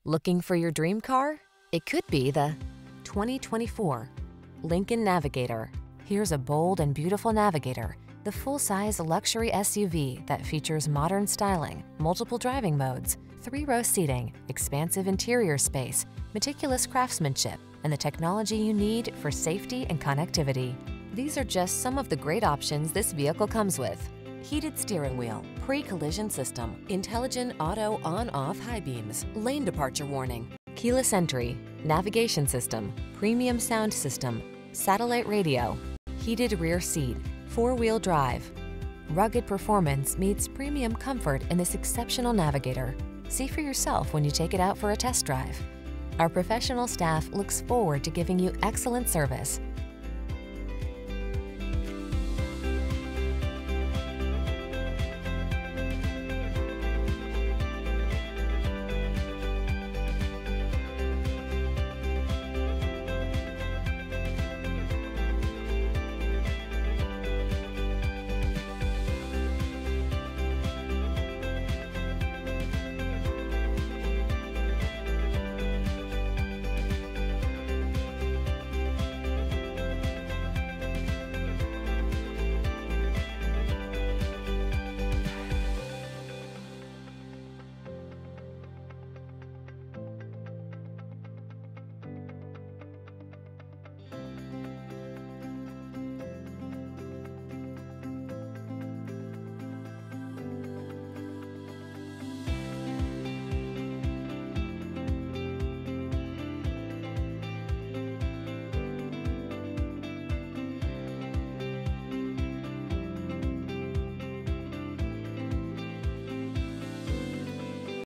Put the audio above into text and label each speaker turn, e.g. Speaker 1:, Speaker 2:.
Speaker 1: Looking for your dream car? It could be the 2024 Lincoln Navigator. Here's a bold and beautiful Navigator, the full-size luxury SUV that features modern styling, multiple driving modes, 3-row seating, expansive interior space, meticulous craftsmanship, and the technology you need for safety and connectivity. These are just some of the great options this vehicle comes with: heated steering wheel, pre-collision system, intelligent auto on-off high beams, lane departure warning, keyless entry, navigation system, premium sound system, satellite radio, heated rear seat, 4-wheel drive. Rugged performance meets premium comfort in this exceptional Navigator. See for yourself when you take it out for a test drive. Our professional staff looks forward to giving you excellent service.